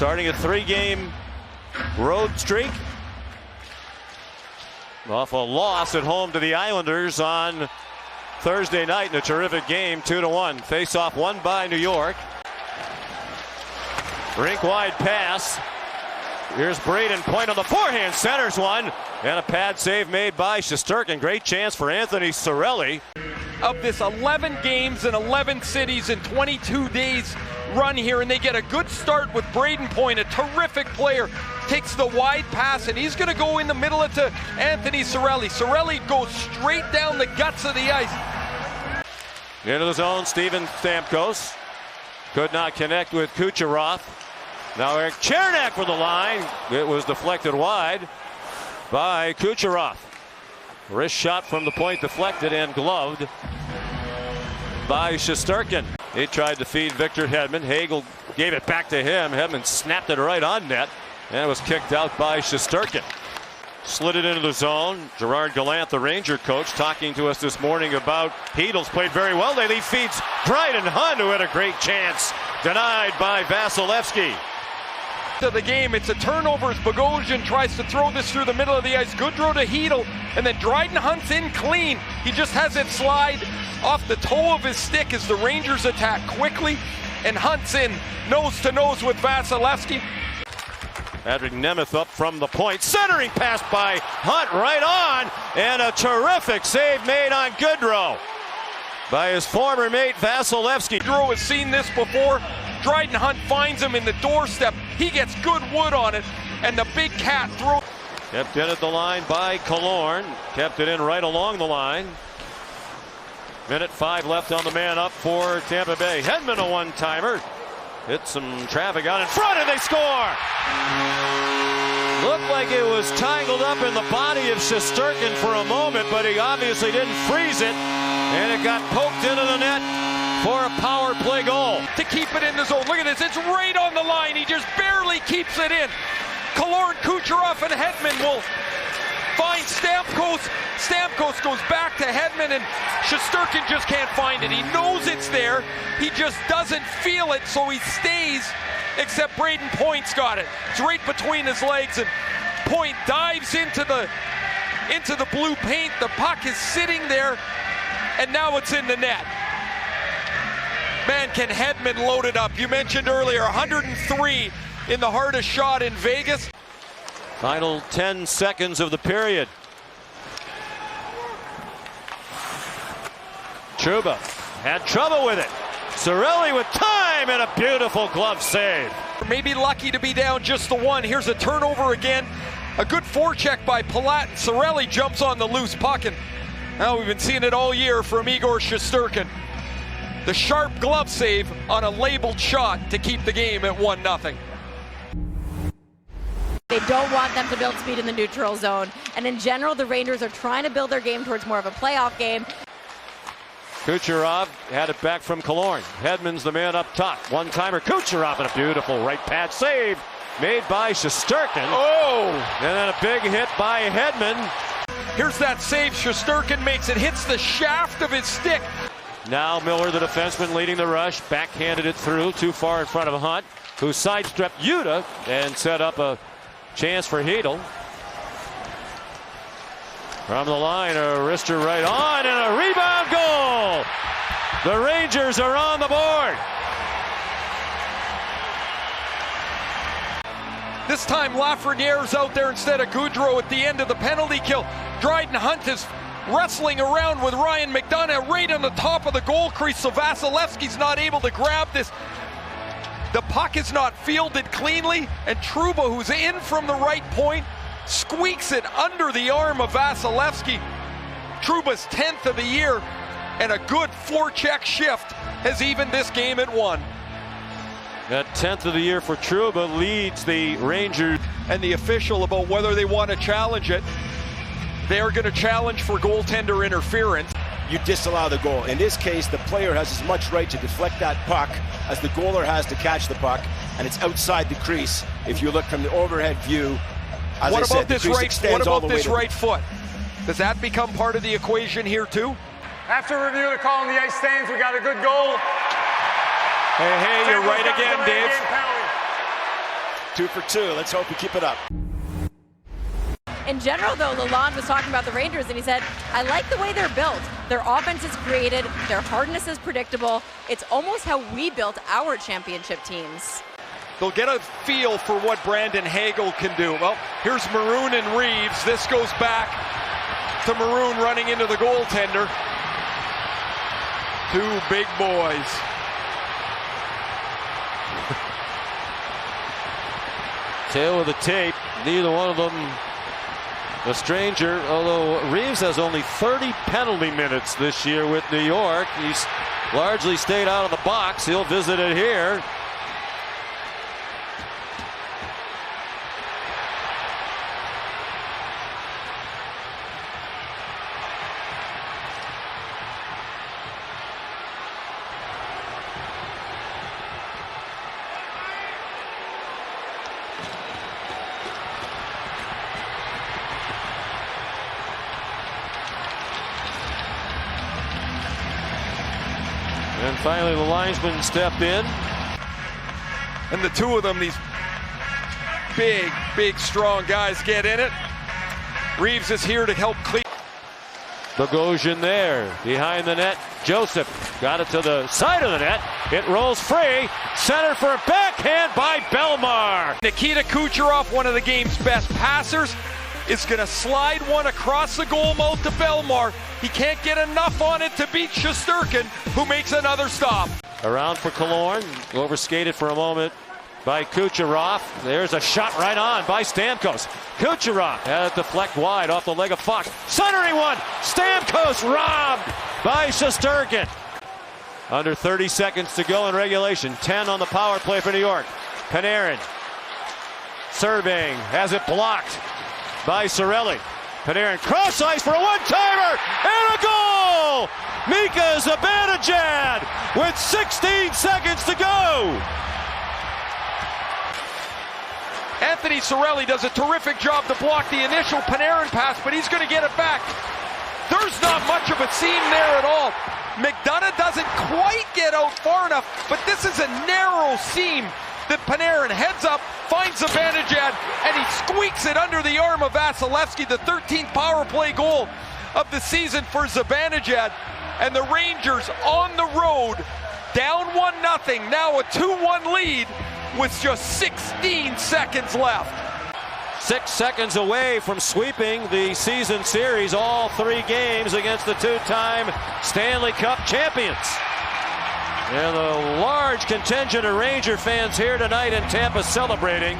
starting a 3-game road streak off a loss at home to the Islanders on Thursday night in a terrific game, 2-1. Face-off won by New York. Rink-wide pass. Here's Braden Point on the forehand, centers one, and a pad save made by Shesterkin. Great chance for Anthony Cirelli. Of this 11 games in 11 cities in 22 days run here, and they get a good start with Braden Point, a terrific player. Takes the wide pass, and he's going to go in the middle to Anthony Cirelli. Cirelli goes straight down the guts of the ice. Into the zone, Steven Stamkos. Could not connect with Kucherov. Now Eric Chernak for the line. It was deflected wide by Kucherov. Wrist shot from the point deflected and gloved by Shesterkin. He tried to feed Victor Hedman. Hagel gave it back to him. Hedman snapped it right on net, and it was kicked out by Shesterkin. Slid it into the zone. Gerard Gallant, the Ranger coach, talking to us this morning about Heedle's played very well lately. Feeds Dryden Hunt, who had a great chance. Denied by Vasilevsky. To the game, it's a turnover as Bogosian tries to throw this through the middle of the ice. Goodrow to Heedle, and then Dryden Hunt's in clean. He just has it slide off the toe of his stick as the Rangers attack quickly, and Hunt's in nose to nose with Vasilevsky. Patrick Nemeth up from the point. Centering pass by Hunt right on, and a terrific save made on Goodrow by his former mate Vasilevsky. Goodrow has seen this before. Dryden Hunt finds him in the doorstep. He gets good wood on it, and the big cat throws. Kept in at the line by Killorn. Kept it in right along the line. Minute 5 left on the man up for Tampa Bay. Hedman a one-timer. Hit some traffic out in front, and they score! Looked like it was tangled up in the body of Shesterkin for a moment, but he obviously didn't freeze it, and it got poked into the net for a power play goal. To keep it in the zone. Look at this. It's right on the line. He just barely keeps it in. Killorn, Kucherov, and Hedman will find Stamkos. Stamkos goes back to Hedman, and Shesterkin just can't find it. He knows it's there. He just doesn't feel it, so he stays, except Braden Point's got it. It's right between his legs, and Point dives into the blue paint. The puck is sitting there, and now it's in the net. Man, can Hedman load it up. You mentioned earlier, 103 in the hardest shot in Vegas. Final 10 seconds of the period. Trouba had trouble with it. Cirelli with time, and a beautiful glove save. Maybe lucky to be down just the one. Here's a turnover again. A good forecheck by Palat. Cirelli jumps on the loose puck, and now we've been seeing it all year from Igor Shesterkin. The sharp glove save on a labeled shot to keep the game at 1-0. They don't want them to build speed in the neutral zone. And in general, the Rangers are trying to build their game towards more of a playoff game. Kucherov had it back from Killorn. Hedman's the man up top. One-timer Kucherov, and a beautiful right pad save made by Shesterkin. Oh! And then a big hit by Hedman. Here's that save Shesterkin makes. It hits the shaft of his stick. Now Miller, the defenseman, leading the rush. Backhanded it through, too far in front of Hunt, who sidestepped Yuta and set up a chance for Heedle. From the line, a wrister right on, and a rebound goal! The Rangers are on the board. This time Lafreniere's out there instead of Goodrow at the end of the penalty kill. Dryden Hunt is wrestling around with Ryan McDonough right on the top of the goal crease, so Vasilevsky's not able to grab this. The puck is not fielded cleanly, and Trouba, who's in from the right point, squeaks it under the arm of Vasilevsky. Trouba's 10th of the year, and a good forecheck shift has evened this game at 1. That 10th of the year for Trouba leads the Rangers. And the official about whether they want to challenge it. They're going to challenge for goaltender interference. You disallow the goal. In this case, the player has as much right to deflect that puck as the goaler has to catch the puck, and it's outside the crease. If you look from the overhead view, as what I about said, this right foot? Does that become part of the equation here too? After review the call on the ice stands, we got a good goal. Hey, you're right again, Dave. 2 for 2. Let's hope we keep it up. In general, though, Lalonde was talking about the Rangers, and he said, I like the way they're built. Their offense is created. Their hardness is predictable. It's almost how we built our championship teams. They'll get a feel for what Brandon Hagel can do. Well, here's Maroon and Reaves. This goes back to Maroon running into the goaltender. Two big boys. Tail of the tape. Neither one of them a stranger, although Reaves has only 30 penalty minutes this year with New York. He's largely stayed out of the box. He'll visit it here. And finally, the linesman stepped in. And the two of them, these big, strong guys, get in it. Reaves is here to help clean. Bogosian there, behind the net. Joseph got it to the side of the net. It rolls free. Center for a backhand by Belmar. Nikita Kucherov, one of the game's best passers, is going to slide one across the goal mouth to Belmar. He can't get enough on it to beat Shesterkin, who makes another stop. Around for Killorn, overskated for a moment by Kucherov. There's a shot right on by Stamkos. Kucherov had it deflect wide off the leg of Fox. Centering one, Stamkos robbed by Shesterkin. Under 30 seconds to go in regulation. 10 on the power play for New York. Panarin surveying, has it blocked by Cirelli. Panarin cross ice for a one-timer and a goal! Mika Zibanejad with 16 seconds to go. Anthony Cirelli does a terrific job to block the initial Panarin pass, but he's going to get it back. There's not much of a seam there at all. McDonough doesn't quite get out far enough, but this is a narrow seam that Panarin heads up, finds Zibanejad, and he squeaks it under the arm of Vasilevsky, the 13th power play goal of the season for Zibanejad. And the Rangers on the road, down 1-0, now a 2-1 lead with just 16 seconds left. 6 seconds away from sweeping the season series, all 3 games against the two-time Stanley Cup champions. And a large contingent of Ranger fans here tonight in Tampa celebrating.